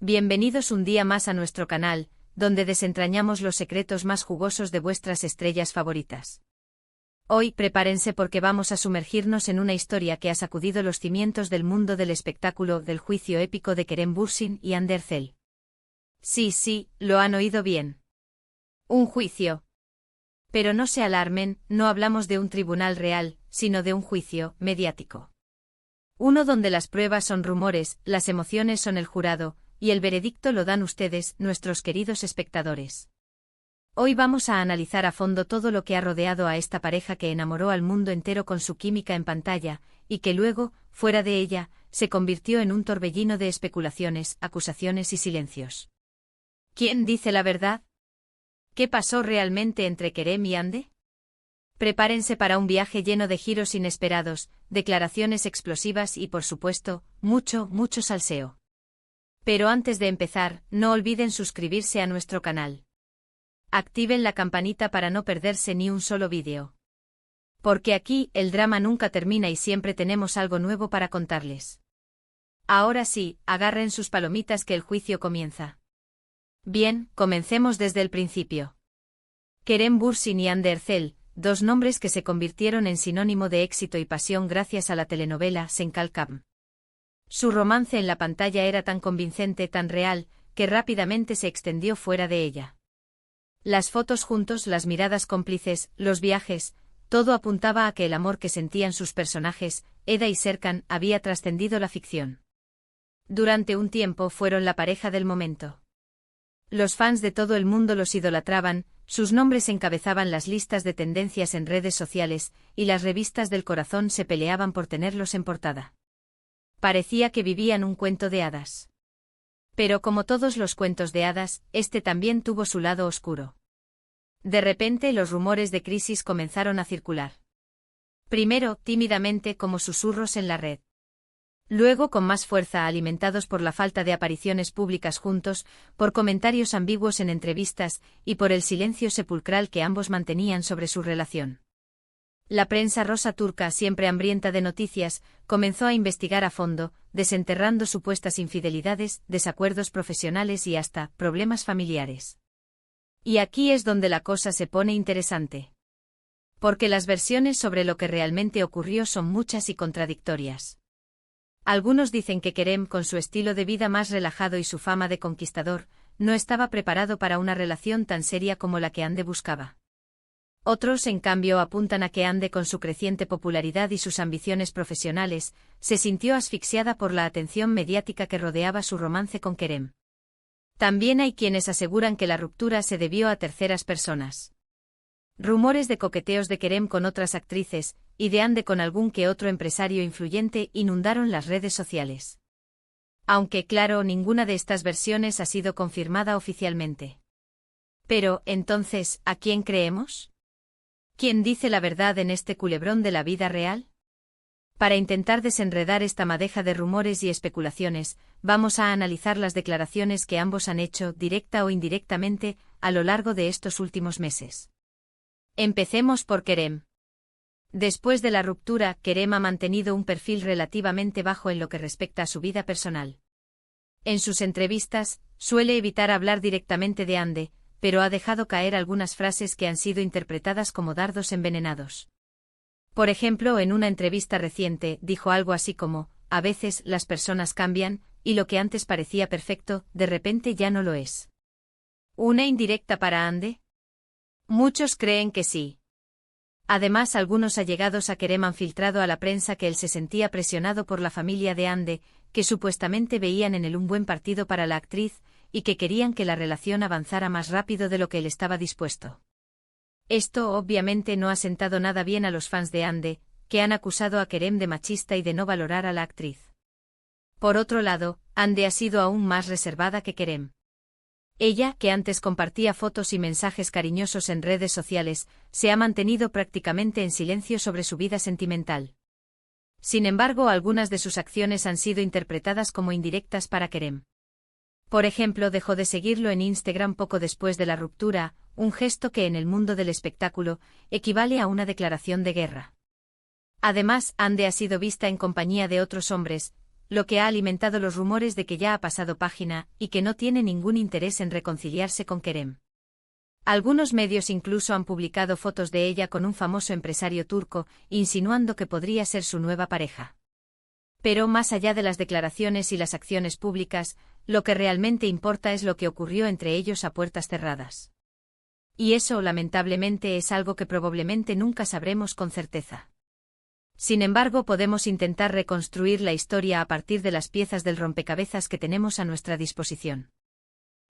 Bienvenidos un día más a nuestro canal, donde desentrañamos los secretos más jugosos de vuestras estrellas favoritas. Hoy prepárense porque vamos a sumergirnos en una historia que ha sacudido los cimientos del mundo del espectáculo, del juicio épico de Kerem Bürsin y Hande Erçel. Sí, lo han oído bien. Un juicio. Pero no se alarmen, no hablamos de un tribunal real, sino de un juicio mediático. Uno donde las pruebas son rumores, las emociones son el jurado, y el veredicto lo dan ustedes, nuestros queridos espectadores. Hoy vamos a analizar a fondo todo lo que ha rodeado a esta pareja que enamoró al mundo entero con su química en pantalla, y que luego, fuera de ella, se convirtió en un torbellino de especulaciones, acusaciones y silencios. ¿Quién dice la verdad? ¿Qué pasó realmente entre Kerem y Hande? Prepárense para un viaje lleno de giros inesperados, declaraciones explosivas y, por supuesto, mucho salseo. Pero antes de empezar, no olviden suscribirse a nuestro canal. Activen la campanita para no perderse ni un solo vídeo. Porque aquí, el drama nunca termina y siempre tenemos algo nuevo para contarles. Ahora sí, agarren sus palomitas que el juicio comienza. Bien, comencemos desde el principio. Kerem Bürsin y Hande Erçel, dos nombres que se convirtieron en sinónimo de éxito y pasión gracias a la telenovela Sen Kalkam. Su romance en la pantalla era tan convincente, tan real, que rápidamente se extendió fuera de ella. Las fotos juntos, las miradas cómplices, los viajes, todo apuntaba a que el amor que sentían sus personajes, Eda y Serkan, había trascendido la ficción. Durante un tiempo fueron la pareja del momento. Los fans de todo el mundo los idolatraban, sus nombres encabezaban las listas de tendencias en redes sociales, y las revistas del corazón se peleaban por tenerlos en portada. Parecía que vivían un cuento de hadas. Pero como todos los cuentos de hadas, este también tuvo su lado oscuro. De repente los rumores de crisis comenzaron a circular. Primero, tímidamente como susurros en la red. Luego con más fuerza, alimentados por la falta de apariciones públicas juntos, por comentarios ambiguos en entrevistas, y por el silencio sepulcral que ambos mantenían sobre su relación. La prensa rosa turca, siempre hambrienta de noticias, comenzó a investigar a fondo, desenterrando supuestas infidelidades, desacuerdos profesionales y hasta problemas familiares. Y aquí es donde la cosa se pone interesante. Porque las versiones sobre lo que realmente ocurrió son muchas y contradictorias. Algunos dicen que Kerem, con su estilo de vida más relajado y su fama de conquistador, no estaba preparado para una relación tan seria como la que Hande buscaba. Otros, en cambio, apuntan a que Hande, con su creciente popularidad y sus ambiciones profesionales, se sintió asfixiada por la atención mediática que rodeaba su romance con Kerem. También hay quienes aseguran que la ruptura se debió a terceras personas. Rumores de coqueteos de Kerem con otras actrices, y de Hande con algún que otro empresario influyente, inundaron las redes sociales. Aunque, claro, ninguna de estas versiones ha sido confirmada oficialmente. Pero, entonces, ¿a quién creemos? ¿Quién dice la verdad en este culebrón de la vida real? Para intentar desenredar esta madeja de rumores y especulaciones, vamos a analizar las declaraciones que ambos han hecho, directa o indirectamente, a lo largo de estos últimos meses. Empecemos por Kerem. Después de la ruptura, Kerem ha mantenido un perfil relativamente bajo en lo que respecta a su vida personal. En sus entrevistas, suele evitar hablar directamente de Hande, pero ha dejado caer algunas frases que han sido interpretadas como dardos envenenados. Por ejemplo, en una entrevista reciente, dijo algo así como: a veces las personas cambian, y lo que antes parecía perfecto, de repente ya no lo es. ¿Una indirecta para Hande? Muchos creen que sí. Además, algunos allegados a Kerem han filtrado a la prensa que él se sentía presionado por la familia de Hande, que supuestamente veían en él un buen partido para la actriz, y que querían que la relación avanzara más rápido de lo que él estaba dispuesto. Esto obviamente no ha sentado nada bien a los fans de Hande, que han acusado a Kerem de machista y de no valorar a la actriz. Por otro lado, Hande ha sido aún más reservada que Kerem. Ella, que antes compartía fotos y mensajes cariñosos en redes sociales, se ha mantenido prácticamente en silencio sobre su vida sentimental. Sin embargo, algunas de sus acciones han sido interpretadas como indirectas para Kerem. Por ejemplo, dejó de seguirlo en Instagram poco después de la ruptura, un gesto que en el mundo del espectáculo equivale a una declaración de guerra. Además, Hande ha sido vista en compañía de otros hombres, lo que ha alimentado los rumores de que ya ha pasado página y que no tiene ningún interés en reconciliarse con Kerem. Algunos medios incluso han publicado fotos de ella con un famoso empresario turco, insinuando que podría ser su nueva pareja. Pero más allá de las declaraciones y las acciones públicas, lo que realmente importa es lo que ocurrió entre ellos a puertas cerradas. Y eso, lamentablemente, es algo que probablemente nunca sabremos con certeza. Sin embargo, podemos intentar reconstruir la historia a partir de las piezas del rompecabezas que tenemos a nuestra disposición.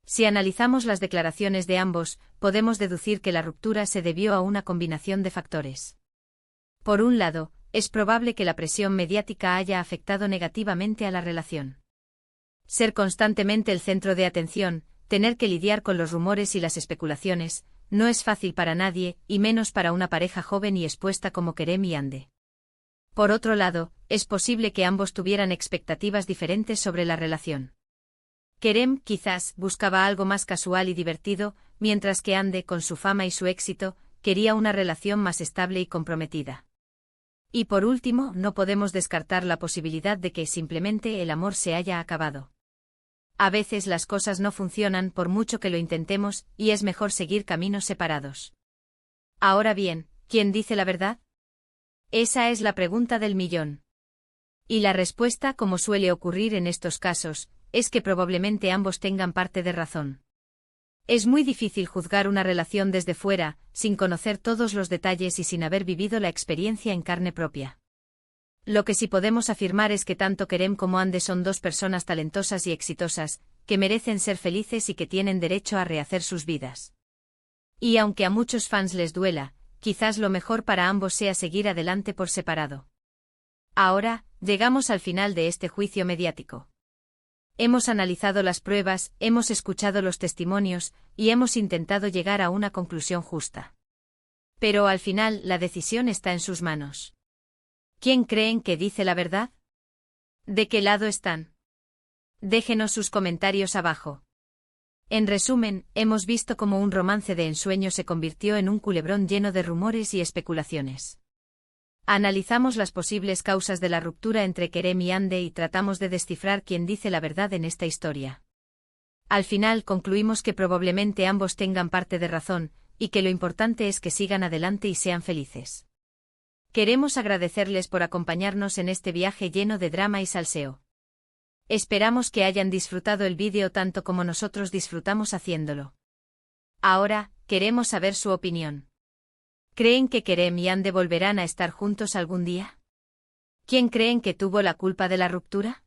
Si analizamos las declaraciones de ambos, podemos deducir que la ruptura se debió a una combinación de factores. Por un lado, es probable que la presión mediática haya afectado negativamente a la relación. Ser constantemente el centro de atención, tener que lidiar con los rumores y las especulaciones, no es fácil para nadie, y menos para una pareja joven y expuesta como Kerem y Hande. Por otro lado, es posible que ambos tuvieran expectativas diferentes sobre la relación. Kerem, quizás, buscaba algo más casual y divertido, mientras que Hande, con su fama y su éxito, quería una relación más estable y comprometida. Y por último, no podemos descartar la posibilidad de que simplemente el amor se haya acabado. A veces las cosas no funcionan por mucho que lo intentemos, y es mejor seguir caminos separados. Ahora bien, ¿quién dice la verdad? Esa es la pregunta del millón. Y la respuesta, como suele ocurrir en estos casos, es que probablemente ambos tengan parte de razón. Es muy difícil juzgar una relación desde fuera, sin conocer todos los detalles y sin haber vivido la experiencia en carne propia. Lo que sí podemos afirmar es que tanto Kerem como Hande son dos personas talentosas y exitosas, que merecen ser felices y que tienen derecho a rehacer sus vidas. Y aunque a muchos fans les duela, quizás lo mejor para ambos sea seguir adelante por separado. Ahora, llegamos al final de este juicio mediático. Hemos analizado las pruebas, hemos escuchado los testimonios, y hemos intentado llegar a una conclusión justa. Pero al final, la decisión está en sus manos. ¿Quién creen que dice la verdad? ¿De qué lado están? Déjenos sus comentarios abajo. En resumen, hemos visto cómo un romance de ensueño se convirtió en un culebrón lleno de rumores y especulaciones. Analizamos las posibles causas de la ruptura entre Kerem y Hande y tratamos de descifrar quién dice la verdad en esta historia. Al final concluimos que probablemente ambos tengan parte de razón, y que lo importante es que sigan adelante y sean felices. Queremos agradecerles por acompañarnos en este viaje lleno de drama y salseo. Esperamos que hayan disfrutado el vídeo tanto como nosotros disfrutamos haciéndolo. Ahora, queremos saber su opinión. ¿Creen que Kerem y Hande volverán a estar juntos algún día? ¿Quién creen que tuvo la culpa de la ruptura?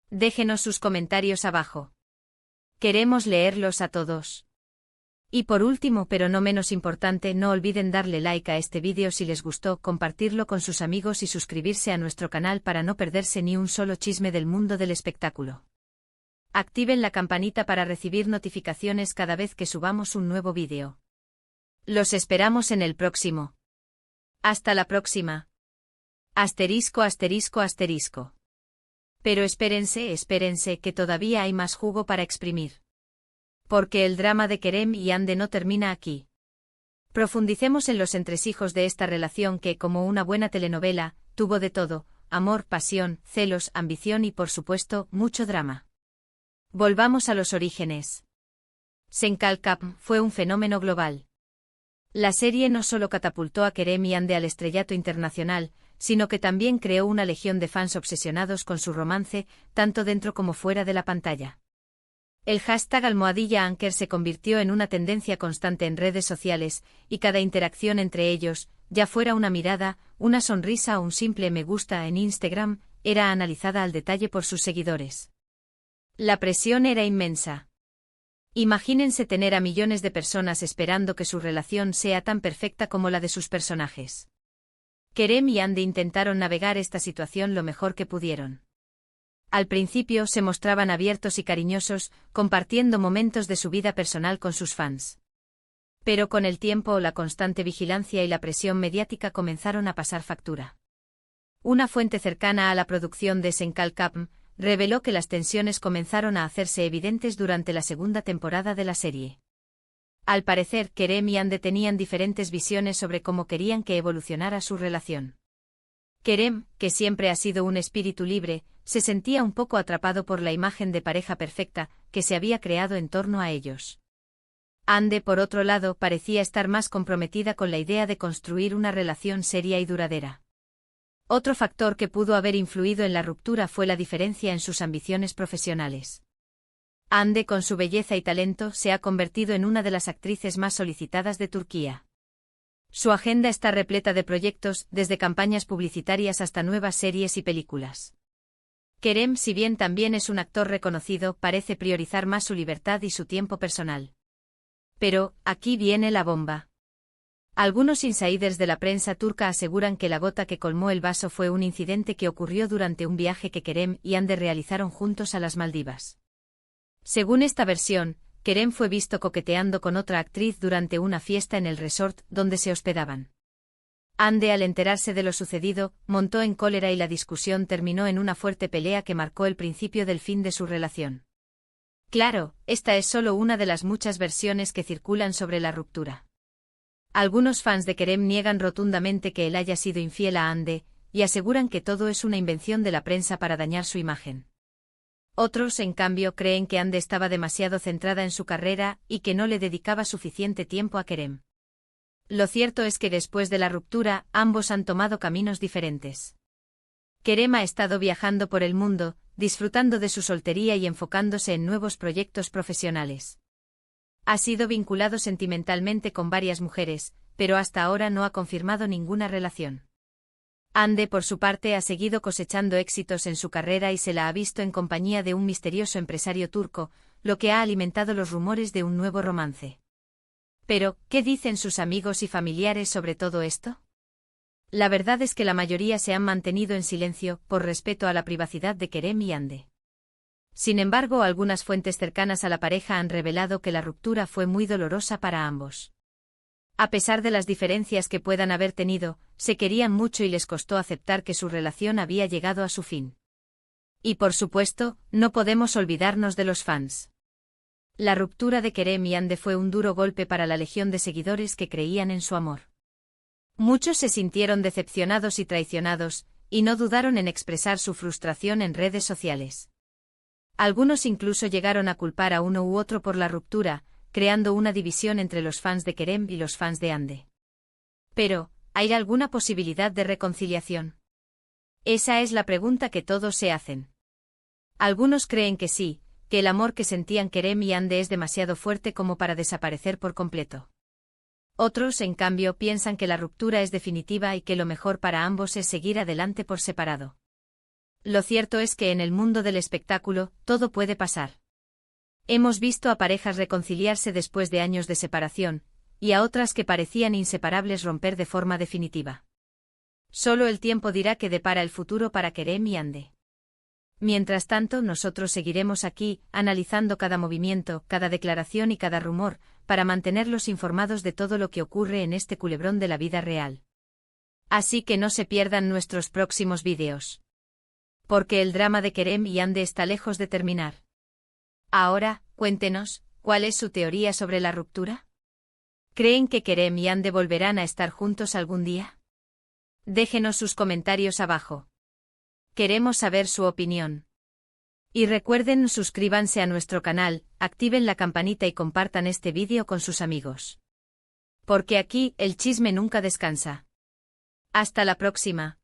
Déjenos sus comentarios abajo. Queremos leerlos a todos. Y por último, pero no menos importante, no olviden darle like a este vídeo si les gustó, compartirlo con sus amigos y suscribirse a nuestro canal para no perderse ni un solo chisme del mundo del espectáculo. Activen la campanita para recibir notificaciones cada vez que subamos un nuevo vídeo. Los esperamos en el próximo. Hasta la próxima. Asterisco, asterisco, asterisco. Pero espérense, que todavía hay más jugo para exprimir. Porque el drama de Kerem y Hande no termina aquí. Profundicemos en los entresijos de esta relación que, como una buena telenovela, tuvo de todo: amor, pasión, celos, ambición y, por supuesto, mucho drama. Volvamos a los orígenes. Senkalkap fue un fenómeno global. La serie no solo catapultó a Kerem y Hande al estrellato internacional, sino que también creó una legión de fans obsesionados con su romance, tanto dentro como fuera de la pantalla. El hashtag #Anker se convirtió en una tendencia constante en redes sociales, y cada interacción entre ellos, ya fuera una mirada, una sonrisa o un simple me gusta en Instagram, era analizada al detalle por sus seguidores. La presión era inmensa. Imagínense tener a millones de personas esperando que su relación sea tan perfecta como la de sus personajes. Kerem y Hande intentaron navegar esta situación lo mejor que pudieron. Al principio se mostraban abiertos y cariñosos, compartiendo momentos de su vida personal con sus fans. Pero con el tiempo, la constante vigilancia y la presión mediática comenzaron a pasar factura. Una fuente cercana a la producción de Senkalkap reveló que las tensiones comenzaron a hacerse evidentes durante la segunda temporada de la serie. Al parecer, Kerem y Hande tenían diferentes visiones sobre cómo querían que evolucionara su relación. Kerem, que siempre ha sido un espíritu libre, se sentía un poco atrapado por la imagen de pareja perfecta que se había creado en torno a ellos. Ande, por otro lado, parecía estar más comprometida con la idea de construir una relación seria y duradera. Otro factor que pudo haber influido en la ruptura fue la diferencia en sus ambiciones profesionales. Ande, con su belleza y talento, se ha convertido en una de las actrices más solicitadas de Turquía. Su agenda está repleta de proyectos, desde campañas publicitarias hasta nuevas series y películas. Kerem, si bien también es un actor reconocido, parece priorizar más su libertad y su tiempo personal. Pero, aquí viene la bomba. Algunos insiders de la prensa turca aseguran que la gota que colmó el vaso fue un incidente que ocurrió durante un viaje que Kerem y Ande realizaron juntos a las Maldivas. Según esta versión, Kerem fue visto coqueteando con otra actriz durante una fiesta en el resort donde se hospedaban. Ande, al enterarse de lo sucedido, montó en cólera y la discusión terminó en una fuerte pelea que marcó el principio del fin de su relación. Claro, esta es solo una de las muchas versiones que circulan sobre la ruptura. Algunos fans de Kerem niegan rotundamente que él haya sido infiel a Ande, y aseguran que todo es una invención de la prensa para dañar su imagen. Otros, en cambio, creen que Ande estaba demasiado centrada en su carrera y que no le dedicaba suficiente tiempo a Kerem. Lo cierto es que después de la ruptura, ambos han tomado caminos diferentes. Kerem ha estado viajando por el mundo, disfrutando de su soltería y enfocándose en nuevos proyectos profesionales. Ha sido vinculado sentimentalmente con varias mujeres, pero hasta ahora no ha confirmado ninguna relación. Ande, por su parte, ha seguido cosechando éxitos en su carrera y se la ha visto en compañía de un misterioso empresario turco, lo que ha alimentado los rumores de un nuevo romance. Pero, ¿qué dicen sus amigos y familiares sobre todo esto? La verdad es que la mayoría se han mantenido en silencio, por respeto a la privacidad de Kerem y Ande. Sin embargo, algunas fuentes cercanas a la pareja han revelado que la ruptura fue muy dolorosa para ambos. A pesar de las diferencias que puedan haber tenido, se querían mucho y les costó aceptar que su relación había llegado a su fin. Y por supuesto, no podemos olvidarnos de los fans. La ruptura de Kerem y Ande fue un duro golpe para la legión de seguidores que creían en su amor. Muchos se sintieron decepcionados y traicionados, y no dudaron en expresar su frustración en redes sociales. Algunos incluso llegaron a culpar a uno u otro por la ruptura, creando una división entre los fans de Kerem y los fans de Ande. Pero, ¿hay alguna posibilidad de reconciliación? Esa es la pregunta que todos se hacen. Algunos creen que sí, que el amor que sentían Kerem y Ande es demasiado fuerte como para desaparecer por completo. Otros, en cambio, piensan que la ruptura es definitiva y que lo mejor para ambos es seguir adelante por separado. Lo cierto es que en el mundo del espectáculo, todo puede pasar. Hemos visto a parejas reconciliarse después de años de separación, y a otras que parecían inseparables romper de forma definitiva. Solo el tiempo dirá qué depara el futuro para Kerem y Ande. Mientras tanto, nosotros seguiremos aquí, analizando cada movimiento, cada declaración y cada rumor, para mantenerlos informados de todo lo que ocurre en este culebrón de la vida real. Así que no se pierdan nuestros próximos vídeos. Porque el drama de Kerem y Ande está lejos de terminar. Ahora, cuéntenos, ¿cuál es su teoría sobre la ruptura? ¿Creen que Kerem y Ande volverán a estar juntos algún día? Déjenos sus comentarios abajo. Queremos saber su opinión. Y recuerden, suscríbanse a nuestro canal, activen la campanita y compartan este vídeo con sus amigos. Porque aquí, el chisme nunca descansa. Hasta la próxima.